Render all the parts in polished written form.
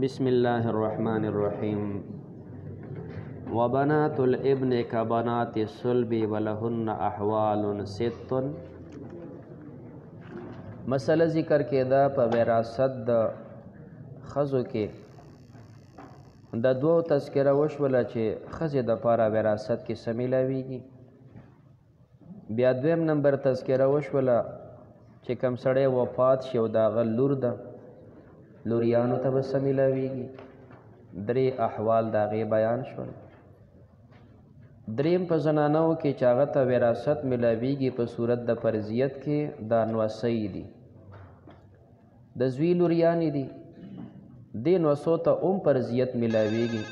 بسم الله الرحمن الرحيم وبنات الابن كبنات الصلب ولهن احوال ست. مسئله ذکر کېده په وراثت د ښځو کې د دوو تذکره وشوله چې ښځې دپاره وراثت کې څه میلاویږي. بیا دویم نمبر تذکره وشوله چې کوم سړی وفات شي او د هغه لور ده لوریانو ته به څه میلاویږي. درې احوال د هغې بیان شول. دریم په زنانو کې چې هغه ته وراثت میلاویږي په صورت د فرضیت کې دا نوسۍ دي، د زوی لوریانې دي، دې نوسو ته هم فرضیت میلاویږي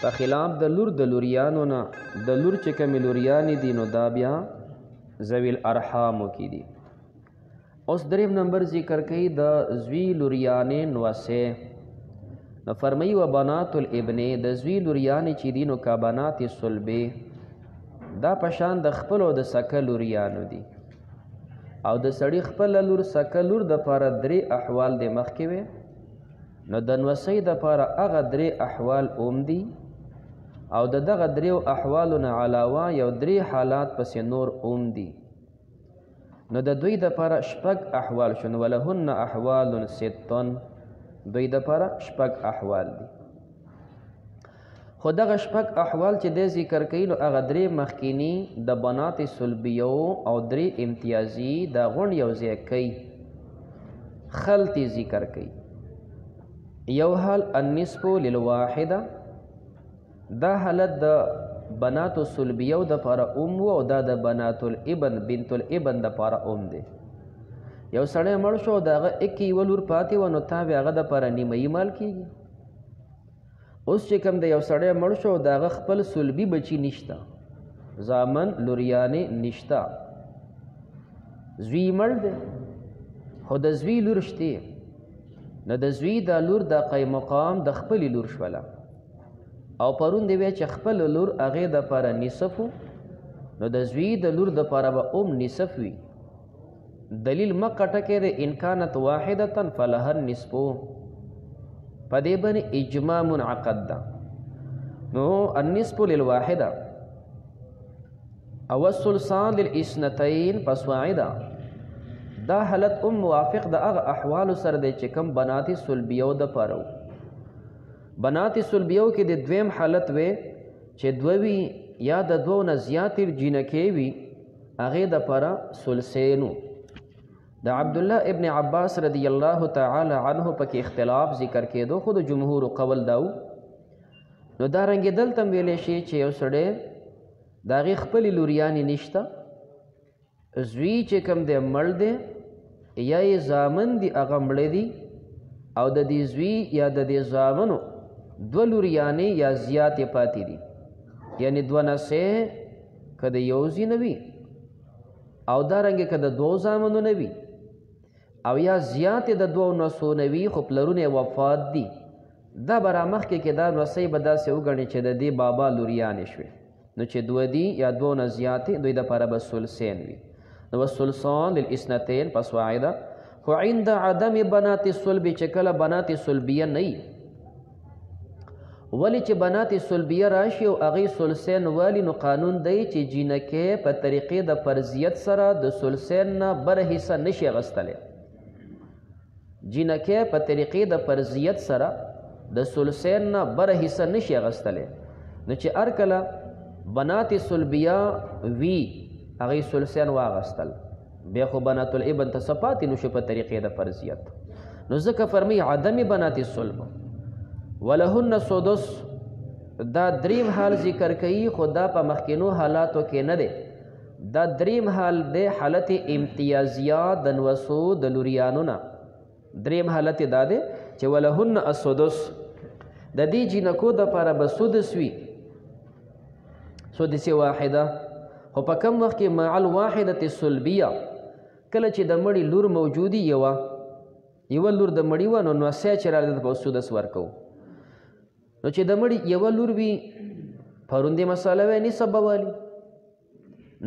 په خلاف د لور د لوریانو نه. د لور چې کومې لوریانې دي نو دا بیا ذوی الارحامو کې دي. اوس دریم نمبر ذکر کوي د زوی لوریانې نوسې. نو فرمایي و بنات الابن، د زوی لوریانې چې دي نو کا بنات صلبې، دا پشان د خپل او د سکه لوریانو دي. او د سړي خپله لور سکه لور دپاره درې احوال د مخکې وې، نو د نوسۍ دپاره هغه درې احوال اوم دي او د دغه دریو احوالو نه علاوه یو درې حالات پسې نور اوم دي. نو د دوی دپاره شپږ احوال شون. ولهن احوال ستون، دوی دپاره شپږ احوال دي. خو دغه شپږ احوال چې دی ذکر کوي نو هغه درې مخکیني د بنات صلبیو او درې امتیازي دا غونډ یو ځای کوي، خلطې ذکر کوي. یو حال النصف للواحده، دا حالت د بناتو صلبیو د پاره اوم و او دا د بنات الابن بنت الابن د پاره اوم دی. یو سړی مړ شو د هغه اکی یوه لور پاتې وه نو تا بیا هغه دپاره نیمهیي مال کېږي. اوس چې کوم د یو سړی مړ شو د هغه خپل صلبي بچي نشته، زامن لوریانې نشته، زوی مړ دی خو د زوی لور شتې، نو د زوی دا لور د قیم مقام د خپلې لور شوله او پرون دی وی چې خپل لور هغې دپاره نصف و، نو د زوی د لور دپاره به اوم نصف وي. دلیل مقټه کې د ان کانت واحدتا فلها النصف، په دې باندې اجماع منعقد ده. نو النصف للواحده او الثلثان للاثنتین فصاعدا، دا حالت موافق د هغه احوالو سره دی چې کوم بنات صلبیو دپاره و. بنات صلبیو کې د دویم حالت وی چې دوی یا د دوو نه زیاتې جینکې وي، هغې دپاره ثلثین و. د عبدالله ابن عباس رضی الله تعالی عنه پکې اختلاف ذکر کېدو، خو د جمهور قول دا و. نو دارنګې دلته هم ویلی شي چې یو سړی د هغې خپلې لوریانې نشته، زوی چې کوم دی مړ دی یا یې زامن دي هغه مړه دي، او د دې زوی یا د دې زامنو دوه لوریانې یا زیاتې پاتې دي، یعنی دوه نسې که د یو زوی نه وي او دارنګې که د دوو زامنو نه وي او یا زیاتې د دوو نسو نه وي خو پلرونه وفات دي، دا به رامخکې کې دا نسۍ به داسې وګڼي چې د دې بابا لوریانې شوې، نو چې دوه دي یا دوو نه زیاتې دوی دپاره به ثلثین وي. نو الثلثان للاثنتین فصاعدا. خو عند عدم بنات صلب، چې کله بنات صلبیه نه وي، ولی چې بنات صلبیه راشي او هغې ثلثین والی، نو قانون دی چې جینکې په طریقې د فرضیت سره د ثلثین نه بره حصه نشي اخیستلی. جینکې په طریقې د فرضیت سره د ثلثین نه بره حصه نشي اخیستلی. نو چې هر کله بنات صلبیه وي هغې ثلثین واخیستل، بیا خو بنات الابن ته څه پاتې نشو په طریقې د فرضیت. نو ځکه فرمي عدم بنات صلب ولهن سدس، دا دریم حال ذکر کوي، خو دا په مخکینو حالاتو کې نه دی. دا دریم حال دی، حالت امتیازیه د نوسو د لوریانو نه. دریم حالت دا دی چې ولهن السدس، د دې جینکو دپاره به سدس وي، سدس واحده. خو په کم وخت کې مع الواحدة الصلبیه، کله چې د مړي لور موجودي یوه لور د مړي وه نو نوسی چې راغلی ته به سدس ورکوو. نو چې د مړي یوه لور وي، پرون دې مساله وی نصف به والي،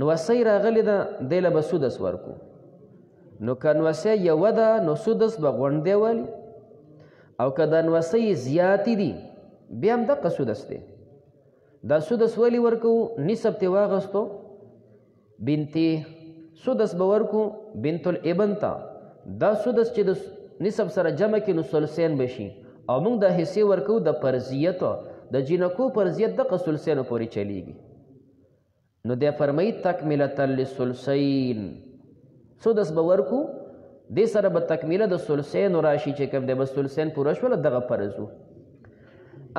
نوسی راغلې ده دی له به سدس ورکو. نو که نوسی یوه ده نو سدس به غونډی والي، او که د نوسۍ زیاتې دي بیا هم دقه سدس دی. دا سدس ولی ورکو نسب تی واغستو بنتی سدس به ورکو بنت الابن ته. دا سدس چې د نسب سره جمع کې نو ثلثین بشي او موږ د حصې ورکو د فرضیت د جینکو فرضیت دقه ثلثینو پورې چلیږي. نو دی فرمایي تکملة للثلثین سدس به ورکو دې سره به تکمیله د ثلثینو راشي چې کوم دی به ثلثین پوره شوله دغه فرض و.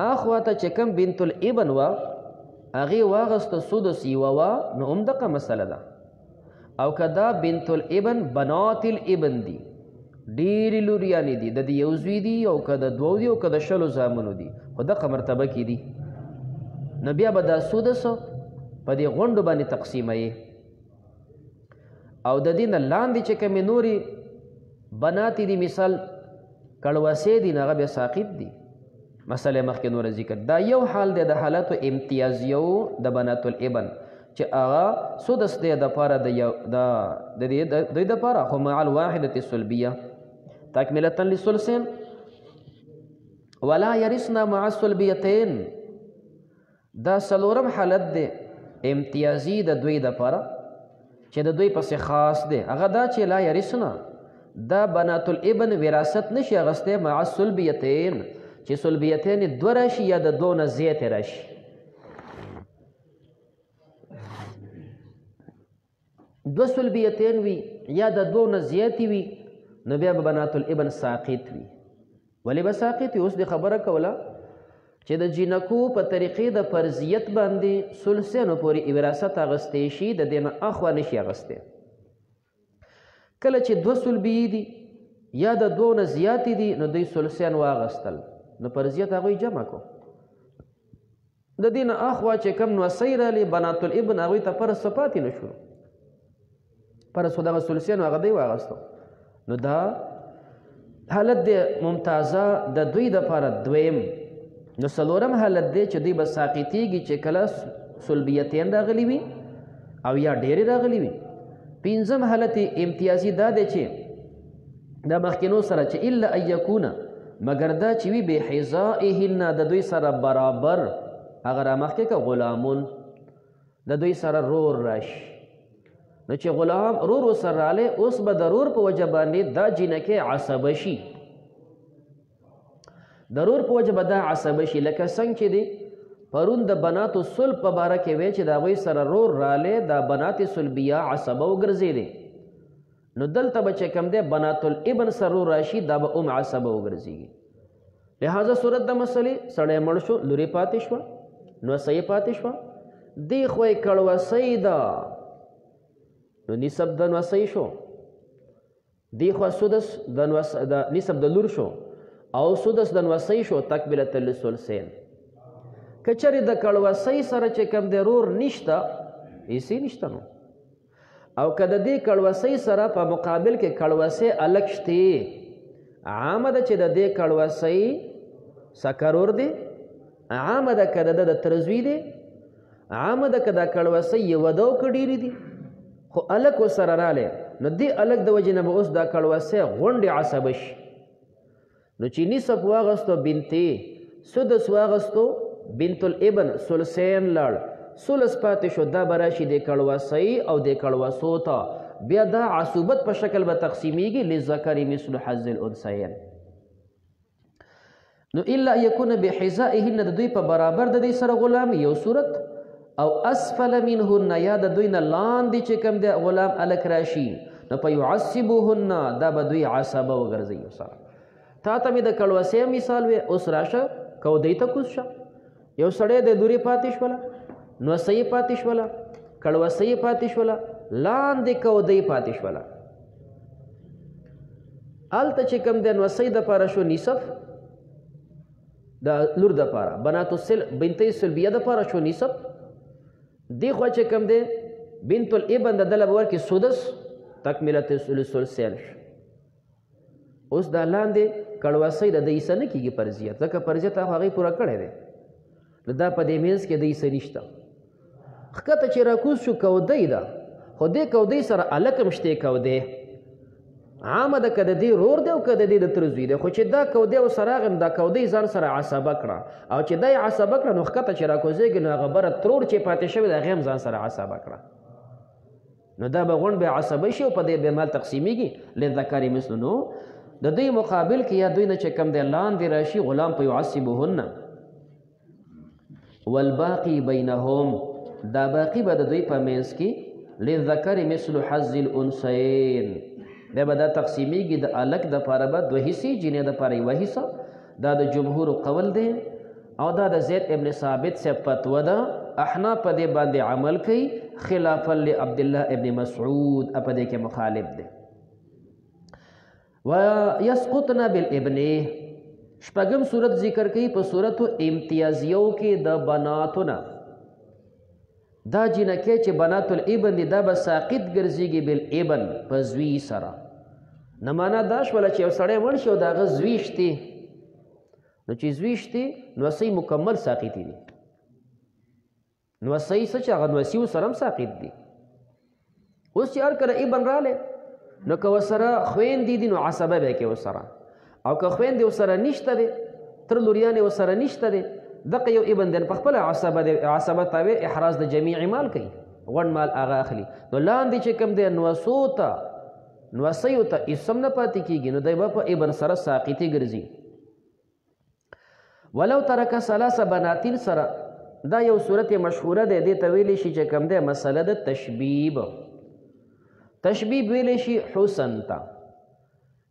اخوا ته چې کوم بنت الابن وه هغې واغسته سدس یوه وه نو هم دغه مسله ده. او که دا بنت الابن بنات الابن دي ډېرې لوریانې دي د دې یو زوی دي او که د دوو دي او که د شلو زامنو دي خو دغه مرتبه کې دي نو بیا به دا سدس په دې غونډو باندې تقسیموي. او د دې نه لاندې چې کومې نورې بناتې دي مثال کړوسې دي نو هغه بیا ساقط دي. مسله مخکې نوره ذکر دا یو حال دی د حالاتو امتیازیو د بنات الابن چې هغه سدس دی دپاره د دوی دپاره خو مع الواحدة السلبیه تکملة للثلثین ولا یرثن مع السلبیتین. دا څلورم حالت دی امتیازي د دوی دپاره چې د دوی پسې خاص دی. هغه دا چې لا یرثن دا بنات الابن وراثت نشي اغستی مع السلبیتین چې سلبیتین دوه راشي یا د دوه نه زیاتې راشي. دو سلبیتین وي یا د دوه نه زیاتې وي نو بیا به بنات الابن ساقط وي. ولې به ساقط وي؟ اوس دې خبره کوله چې د جینکو په طریقې د فرضیت باندې ثلثینو پورې وراثت اغستی شي د دې نه اخوا نشي اغستی. کله چې دوه سلبیې دي یا د دوه نه زیاتې دي نو دوی ثلثین واغستل نو فرضیت هغوی جمع کو. د دې نه اخوا چې کوم نوسۍ رالی بنات الابن هغوی ته فرض څه پاتې نه شو فرض خو دغه ثلثین هغه دی واغستو. نو دا حالت دی ممتازه د دوی دپاره دویم. نو څلورم حالت دی چې دوی به ساقطیږي چې کله سلبیتین راغلی وي او یا ډېرې راغلی وي. پنځم حالت امتیازي دا دی چې د مخکینو سره چې الا ان یکونه مګر دا چې وي بحذائهن د دوی سره برابر هغه رامخکې که غلامون د دوی سره رور راشي. نو چې غلام رور ورسره رالی اوس به د رور په وجه باندې دا جینکې عصبه شي. د رور په وجه به دا عصبه شي لکه څنګه چې دی پرون د بناتو صلب په باره کې وی چې د هغوی سره رور رالی دا بنات صلبیه عصبه وګرځېدې. نو دلته به چې کوم دی بنات الابن سره رور راشي دا به ام عصبه وګرځېږي. لہذا صورت د مسلې سړی مړ شو لورې پاتې شوه نوسۍ پاتې شوه دې خوا یې کړوسۍ ده نو نسب د نوسۍ شو دې خوا سدس د نسب د لور شو او سدس د نوسۍ شو تکملة للثلثین. که چېرې د کړوسۍ سره چې کوم دی رور نشته هیڅ نشته نو او که د دې کړوسۍ سره په مقابل کې کړوسۍ الګ شتې عامه ده چې د دې کړوسۍ سکرور دی عامه ده که د ترزوی دی عامه ده که دا کړوسۍ یوه ده او که ډېرې دي خو الګ ورسره رالی نو دې الګ د وجې نه به اوس دا کړوسۍ غونډې عصبه شي. نو چې نسب واغستو بنتې سدس واغستو بنت الابن ثلثین لاړ ثلث پاتې شو دا به راشي د کړوسۍ او د کړوسو ته بیا دا عصوبت په شکل به تقسیمیږي للذکر مثل حظ الانثیین. نو الا یکون بحذائهن د دوی په برابر د دوی سره غلام یو صورت او اسفل منهن یا د دوی نه لاندې چې کوم دی غلام الک راشي نو په یعصبوهن دا به دوی عصبه وګرځوي. سره تا ته مې د کړوسۍ مثال وی اوس راشه کودۍ ته کوز شه یو سړی د لورې پاتې شوله نوسۍ پاتې شوله کړوسۍ پاتې شوله لاندې کودۍ پاتې شوله. هلته چې کوم دی نوسۍ دپاره شو نصف د لور دپاره بناتو بنتۍ سلبیه دپاره شو نصف دې خوا چې کوم دی بنت الابن د ده به ورکړي سدس تکملة للثلثین شو. اوس دا لاندې کړوسۍ د ده حصه نه کېږي فرضیت ځکه فرضیت هغې پوره کړی دی نو دا په دې منځ کې د حصه نشته. ښکته چې راکوز شو کودۍ ده خو دې کودۍ سره الک هم شتې کودۍ عامه ده که د دې رور دی او که د دې د تره زوی دی خو چې دا کودی ورسره راغی نو دا کودی ځان سره عصبه کړه او چې دا یې عصبه کړه نو ښکته چې راکوزېږي نو هغه بره ترور چې پاتې شوی د هغې هم ځان سره عصبه کړه نو دا به غونډ به عصبه شي او په دې به مال تقسیمیږي للذکر مثل نو د دوی مقابل کې یا دوی نه چې کم دی لاندې راشي غلام په یعصبهن والباقي بینهم دا باقي به د دوی په منځ کې للذکر مثل حظ الانثیین بیا به دا تقسیمیږي د الک دپاره به دوه حصې جینۍ دپاره یوه حصه دا د جمهورو قول دی او دا د زید ابن ثابت صاحب فتوه ده احناف په دې باندې عمل کوي خلافا لعبدالله ابن مسعود په دې کې مخالف دی ويسقطن بالابن شپږم صورت ذکر کوي په صورتو امتیازیو کې د بناتونه دا جنکې چې بنات الابن دي دا به ساقط ګرځېږي بالابن په زوی سره نه معنا دا شوله چې یو سړی مړ شي او د هغه زوی شتې نو چې زوی شتې نوسۍ مکمل ساقطي دي نوسۍ څه چې هغه نوسي ورسره هم ساقط دي اوس چې هر کله ابن رالی نو که ورسره خویندې دي نو عصبه به کوي ورسره او که خویندې ورسره نشته دی تر لوریانې ورسره نشته دی دغه یو ابن دی په خپله عصبه تاوی احراز د جمیع مال کوي غونډ مال هغه اخلي نو لاندې چې کوم دی نوسیو ته اسم نه پاتې کېږي نو دی به په ابن سره ساقطي ګرځي ولو ترک ثلاث بناتین سره دا یو صورت مشهوره دی دې ته ویلی شي چې کوم دی مسله د تشبیب ویلی شي حسن ته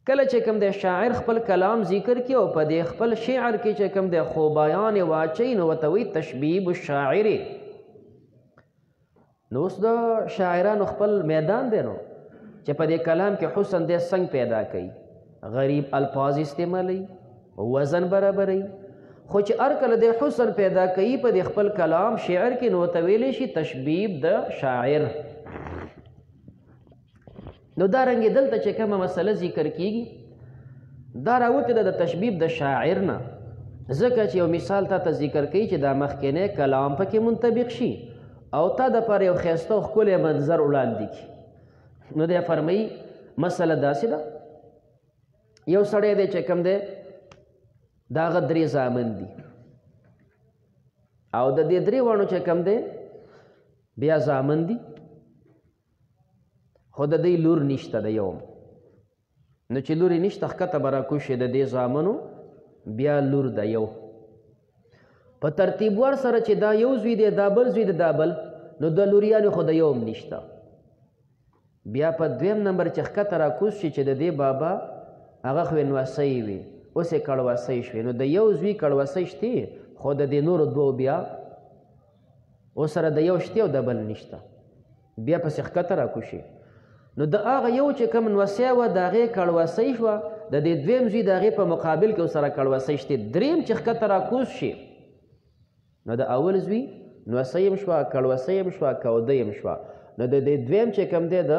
کله چې کوم دی شاعر خپل کلام ذکر کړي او په دې خپل شعر کې چې کوم دی خوبایان واچوي نو ورته وایي تشبیب الشاعر نو اوس د شاعرانو خپل میدان دی نو چې په دې کلام کې حسن دی څنګه پیدا کوي غریب الفاظ استعمالوي وزن برابروي خو چې هر کله د حسن پیدا کوي په دې خپل کلام شعر کې نو ورته ویلی شي تشبیب د شاعر نو دا رنګې دلته چې کومه مسله ذکر کیږي دا راوتې ده د تشبیب د شاعر نه ځکه چې یو مثال تا ته ذکر کوي چې دا مخکینی کلام پکې منطبق شي او تا دپاره یو ښایسته او ښکلی منظر وړاندې کړي نو دی فرمایي مسله داسې ده یو سړی دی چې کوم دی د هغه درې زامن دي او د دې درې واڼو چې کوم دی بیا زامن دي خو د دې لور نشته د یو نو چې لورې نشته ښکته به راکوشي د دې زامنو بیا لور د یو په ترتیب ور سره چې دا یو زوی دی دا بل زوی دی دا بل نو د لوریانو خو د یو هم نشته بیا په دویم نمبر چې ښکته راکوز شي چې د دې بابا هغه خو یې نوسۍ وي اوس یې کړوسۍ شوې نو د یو زوی کړوسۍ شتې خو د دې نورو دوو بیا اوس سره د یو شتې او د بل نشته بیا پسې ښکته راکوشي نو د هغه یو چې کوم نوسۍ وه د هغې کړوسۍ شوه د دې دویم زوی د هغې په مقابل کې ورسره کړوسۍ شتې دریم چې ښکته راکوز شي نو د اول زوی نوسۍ هم شوه کړوسۍ هم شوه کودۍ هم شوه نو د دې دویم چې کوم دی د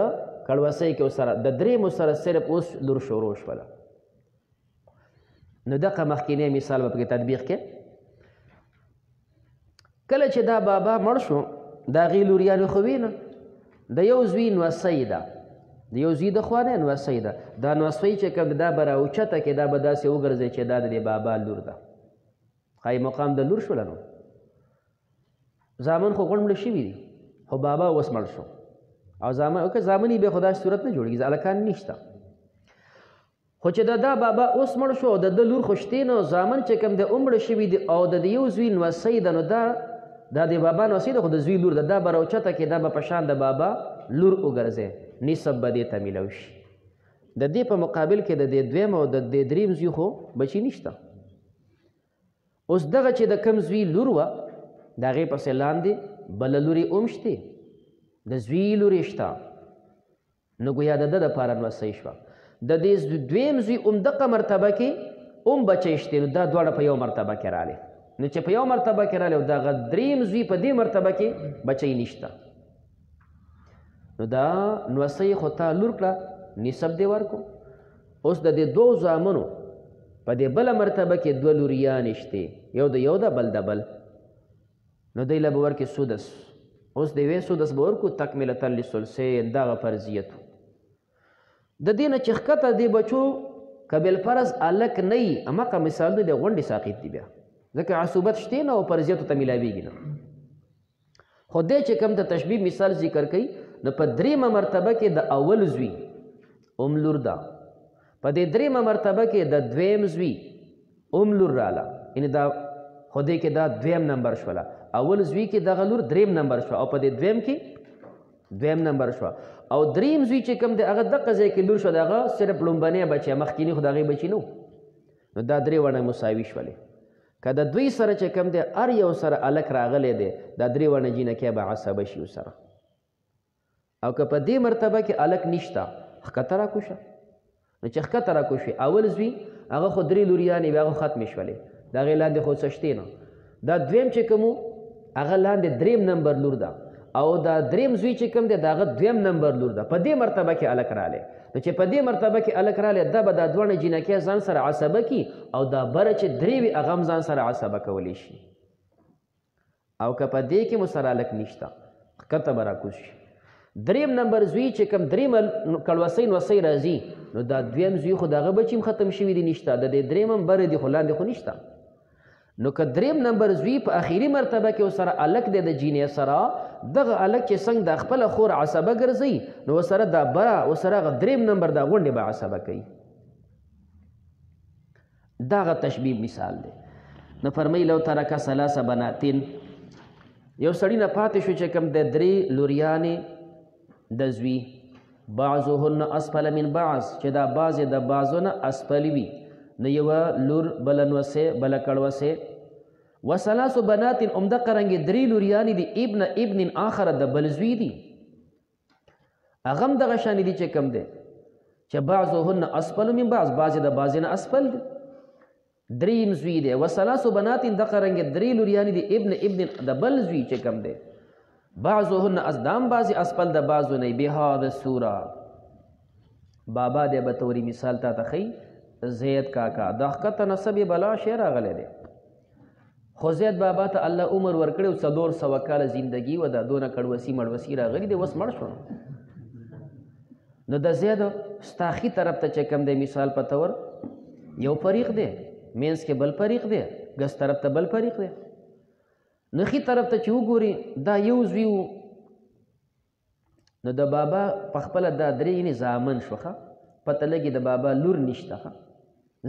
کړوسۍ کې ورسره د درېیمو سره صرف اوس لور شروع شوله نو دغه مخکینی مثال به پکې تطبیق کې کله چې دا بابا مړ شو د هغې لوریانې خو وي نه د یو زوی نوسۍ ده د یو زوی د خوا نه نوسۍ ده دا نوسۍ چې کوم دا به راوچته کې دا به داسې وګرځي چې دا د دې بابا لور ده ښایي مقام د لور شوله نو زامن خو غونډ مړه شوي دي خو بابا اوس مړ شو او زامن یې بیا خو داسې صورت نه جوړېږي هلکان نشته خو چې دا بابا اوس مړ شو او د ده لور خو شتې نه زامن چې کوم دی مړه شوي دي او د یو زوی نوسۍ ده نو دا د بابا نوسۍ ده خو د زوی لور ده دا به راوچته کې دا به په شان د بابا لور وګرځي نسب به دې ته میلاو شي د دې په مقابل کې د دې دویم او د دې دریم زوی خو بچي نشته اوس دغه چې د کم زوی لور وه د هغې پسې لاندې بله لور یې هم شتې د زوی لور یې شته نو ګویا د ده دپاره نوسۍ شوه د دې دویم زوی همدغه مرتبه کې هم بچی شتې نو دا دواړه په یو مرتبه کې رالی نو چې په یو مرتبه کې رالی او دغه دریم زوی په دې مرتبه کې بچی نشته نو دا نوسۍ خو تا لور کړه نسب دې ورکو اوس د دې دوو زامنو په دې بله مرتبه کې دوه لوریانې شتې یو د یو ده بل د بل نو دی له به ورکې سدس اوس د یوې سدس به ورکو تکملة للثلثین دغه فرضیت د دې نه چې ښکته دې بچو که بالفرض الک نه وي هماغه مثالونه د غونډې ساقط دي بیا ځکه عصوبت شته نه او فرضیتو ته میلاویږي نه خو دې چې کوم د تشبیه مثال ذکر کوي نو په دریمه مرتبه کې د اول زوی لور ده په دې دریمه مرتبه کې د دویم زوی لور راله یعنې دا خو دې کې دا دویم نمبر شوله اول زوی کې دغه لور دریم نمبر شوه او په دې دویم کې دویم نمبر شوه او دریم زوی چې کوم دی هغه دغه ځای کې لور شو د هغه صرف لومبنی بچی مخکیني خو د هغې بچي نه نو دا درې ونه مساوي شولې که د دوی سره چې کوم دی هر یو سره الک راغلی دی دا درې ونه جینکۍ به عصبه شي ورسره او که په دې مرتبه کې الک نشته ښکته راکوشه نو چې ښکته راکوشي اول زوی هغه خو درې لوریانې بیا هغه ختمې شولې د هغې لاندې خو څه شتې نه دا دویم چې کوم هغه لاندې دریم نمبر لور ده او دا دریم زوی چې کوم دی د هغه دویم نمبر لور ده په دې مرتبه کې الک رالی نو چې په دې مرتبه کې الک رالی دا به دا دواړه جینکۍ ځان سره عصبه کي او دا بره چې درې وي هغه هم ځان سره عصبه کولی شي او که په دې کې مو سره الک نشته ښکته به راکوز شي دریم نمبر زوی چې کوم دریمه کړوسۍ نوسۍ راځي نو دا دویم زوی خو د هغه بچي هم ختم شوي دي نشته د دې دریم هم بره دي خو لاندې خو نشته نو که دریم نمبر زوی په اخیری مرتبه کې ورسره الک دی د جینۍ سره دغه الک چې څنګه د خپله خور عصبه ګرځي نو ورسره دا بره ورسره هغه دریم نمبر دا غونډې به عصبه کوي دا هغه تشبیه مثال دی نو فرمایي لو ترکه ثلاثه بناتین یو سړي نه پاتې شو چې کوم د درې لوریانې د زوی بعضهن اسفل من بعض چې دا بعضې د بعضو نه اسفل وي نو یوه لور بله نوسې بله کړوسې وثلاث بنات عمده قرنګې درې لوریانې دي ابن آخر د بل زوی دي هغه هم دغه شانې دي چې کوم دی چې بعضهن اسفل من بعض بعضې د بعضې نه اسفل دي دریم زوی دی وثلاث بنات د قرنګې درې لوریانې دي ابن د بل زوی چې کوم دی بعضهن ازدام بعضې اسفل د بعضو نه بهذا الصوره بابا دی به طوري مثال تا ته ښیي زید کاکا دا ښکته نسب یې بلا شی راغلی دی خو زید بابا ته الله عمر ورکړی 400 کاله زندګي و دا دونه کړوسي مړوسي راغلي دی اوس مړ شو نو د زید ستا ښي طرف ته چې کوم دی مثال په طور یو فریق دی مینس کې بل فریق دی ګس طرف ته بل فریق دی نو ښي طرف ته چې وګوري دا یو زوی و نو د بابا په خپله دا درې یعنې زامن شوه ښه پته لګي د بابا لور نشته ښه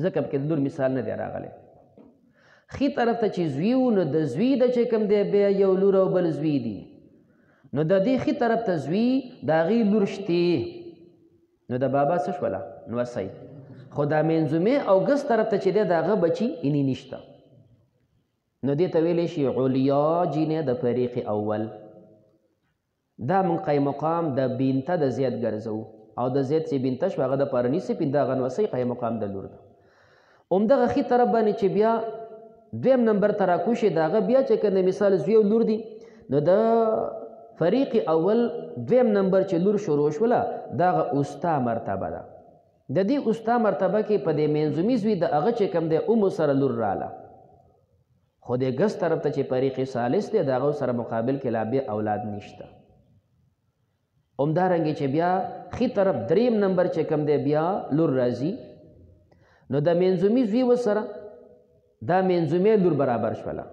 ځکه پکې د لور مثال نه دی راغلی ښي طرف ته چې زوی و نو د زوی د چې کوم دی بیا یو لور او بل زوی دي نو د دې ښي طرف ته زوی د هغې لور شتې نو د بابا څه شوله نوسۍ خو دا منظومې او ګس طرف ته چې دی د هغه بچي یعنې نشته نو دې ته ویلی شي علیا جینۍ د فریق اول دا من قیم مقام د بینته د زید ګرځو او د زید چې بینته شو هغه د پاره نیسي پنځه هغه نوسۍ قیم مقام د لور ده همدغه ښي طرف باندې چې بیا دویم نمبر ته راکوشي د هغه بیا چې کنه مثال زوی او لور دي نو د فریق اول دویم نمبر چې لور شروع شوله دا هغه اوستا مرتبه ده د دې اوستا مرتبه کې په دې منظومي زوی د هغه چې کوم دی سره لور راله خو د ګس طرف ته چې فریق ثالث دی د هغه سره مقابل کې لا بیا اولاد نشته همدارنګې چې بیا ښي طرف دریم نمبر چې کوم دی بیا لور راځي نو د منظومي زوی ورسره دا منظومې لور برابر شوله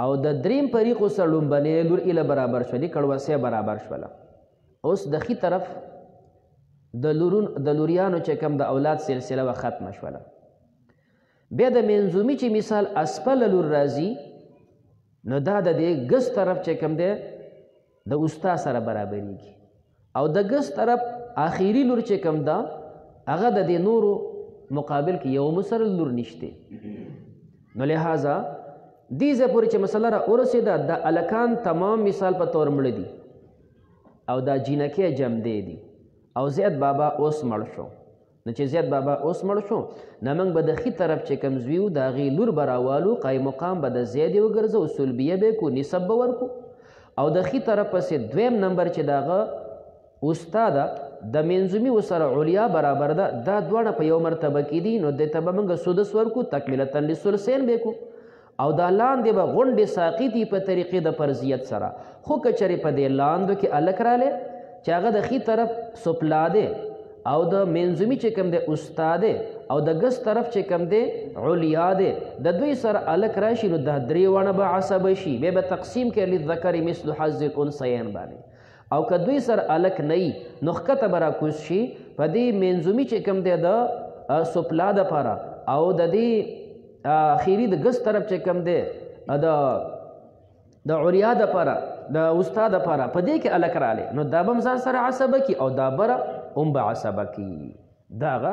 او د دریم فریق سره لومبنې لور ایله برابر شولې کړوسۍ برابر شوله اوس د ښي طرف د لوریانو چې کوم د اولاد سلسله و ختمه شوله بیا د منظومي چې مثال اسفل لور راځي نو دا د دې ګس طرف چې کوم دی د اوستا سره برابریږي او د ګس طرف آخري لور چې کوم ده هغه د دې نورو مقابل کې یو سره لور نشته نو لہذا دې ځای پورې چې مسله را ورسېده د الکان تمام مثال په طور مړه دي او دا جینکۍ جمدې دي او زید بابا اوس مړ شو نو چې زید بابا اوس مړ شو نو موږ به د ښي طرف چې کوم زوی و د هغې لور به راوالو قایم مقام به د زید یې وګرځو سلبیه به یې کو نسب به ورکو او د ښي طرف پسې دویم نمبر چې د هغه اوستا ده د منظومي ورسره علیا برابر ده دا دواړه په یو مرتبه کې دي نو دې ته به موږ سدس ورکو تکملتا للثلثین به کو او دا لاندې به غونډې ساقطي په طریقې د فرضیت سره خو که چېرې په دې لاندو کې الک رالی چې هغه د ښي طرف سپلا دی او د منظومي چې کوم دی استاد او د ګس طرف چې کوم دی علیا دی د دوی سره الک راشي نو د درې وانه به عصب شي بیا به تقسیم کې للذکر مثل حظ الانثیین باندې او که دوی سره الک نه نو ښکته به راکوز شي په دې منظومي چې کوم دی د سپلا دپاره او د دې اخري د ګس طرف چې کوم دی د علیا دپاره د استاد دپاره په دې کې الک رالی نو دا به هم ځان سره عصبه کي او دا بره هم به عصبه کي دا هغه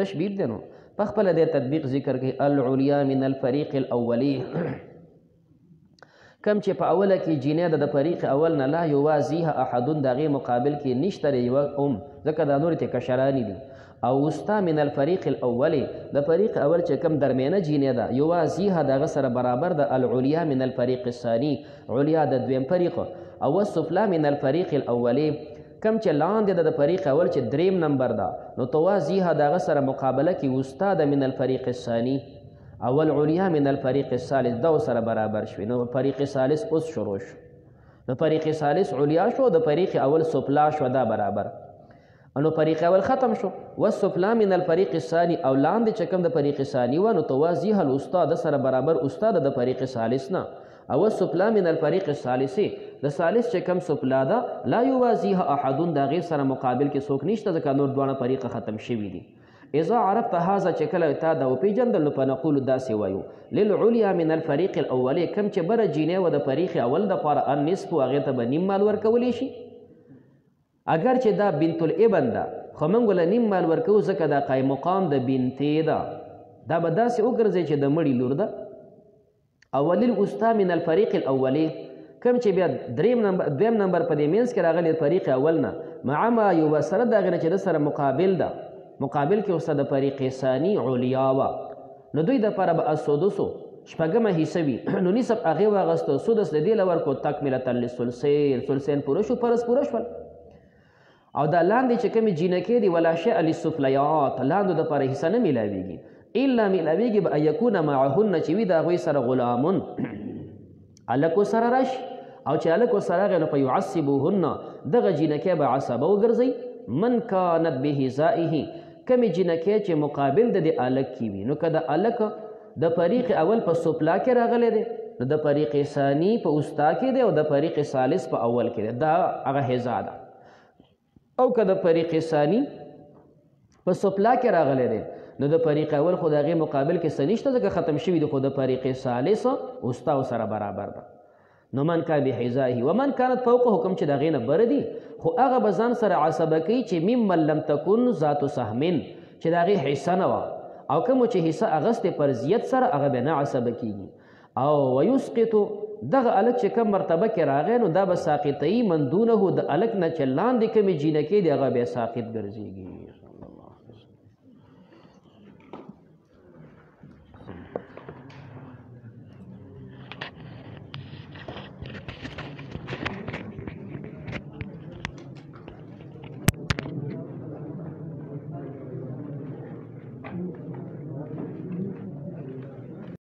تشبیه دی نو په خپله دې تطبیق ذکر کوي العلیا من الفریق الاولی کم چې په اوله کې جینۍ د فریق اول نه لا یوازیها احدون د هغې مقابل کې نشته یوه ځکه دا نورې ته کشرانې دي او وستا من الفریق الاولی د فریق اول چې کم درمیانه جینۍ ده یوازیها د هغه سره برابر د العلیا من الفریق الثاني علیا د دویم فریق او السفلا من الفریق الاولی کم چې لاندې د فریق اول چې دریم نمبر ده نو توازیها د هغه سره مقابله کې وستا د من الفریق الثاني اول علیا من الفریق الثالث دو سره برابر شوي نو فریق ثالث اوس شروع شو نو فریق ثالث علیا شو د فریق اول سفلا شو دا برابر نو فریق اول ختم شو والسفلا من الفریق الثاني او لاندې چې کوم د فریق ثاني و نو توازیها الاستاد سره برابر استاد د فریق ثالث نه او السفلا من الفریق الثالث د ثالث چې کوم سفلا ده لا یوازیها احدون د غیر سره مقابل کې څوک نشته ځکه نور دواړه فریق ختم شوي دي اذا عرفت هذا چې کله تا دا وپېژندل نو فنقول داسې وایو للعلیا من الفریق الاولی کم چې بره جینۍ و د فریق اول دپاره النصف هغې ته به نیم مال ورکولی شي اگر چې دا بنت الابن ده خو موږ له نیم مال ورکوو ځکه دا قایم مقام د بنتې ده دا به داسې وګرځئ چې د مړي لور ده او وللاستا من الفریق الاولی کم چې بیا دویم نمبر په دې منځ کې راغلی فریق اول نه مع ما یو سره د هغې نه چې د سره مقابل ده مقابل کې اوسه د فریق ثاني علیا وه نو دوی دپاره به السدسو شپږمه حصه وي نو نصف هغې واغسته سدس د دې له ورکو تکملة للثلثین ثلثین پوره شو فرض پوره شول او دا لاندې چې کومې جینکې دي ولا شیء للسفلیات لاندو دپاره حصه نه میلاویږي الا میلاویږي به ان یکون معهن چې وي د هغوی سره غلامون هلکو سره راشي او چې هلکو سره راغی نو فیعصبوهن دغه جینکې به عصبه وګرځئ من کانت بحذائه کمې جینکې چې مقابل د دې الک کې وي نو که د الک د فریق اول په سپلا کې راغلی دی نو د فریق ثاني په استا کې دی او د فریق ثالث په اول کې دی دا هغه حذا ده او که د فریق ثاني په سپلا کې راغلی دی نو د فریق اول خو د هغې مقابل کې څه نشته ځکه ختم شوي دي خو د فریق ثالث استا سره برابر ده نو من کان بحذائه ومن کانت فوقه حکم چې د هغې نه بره دي خو هغه به ځان سره عصبه کوي چې ممن لم تکن ذات سهمن چې د هغې حصه نه وه او کومو چې حصه اغستې پر زیت سره هغه به نه عصبه کېږي او ویسقطو دغه الک چې کوم مرتبه کې راغی نو دا به ساقطوي من دونه د الک نه چې لاندې کومې جینکې دي هغه بیا ساقط ګرځېږي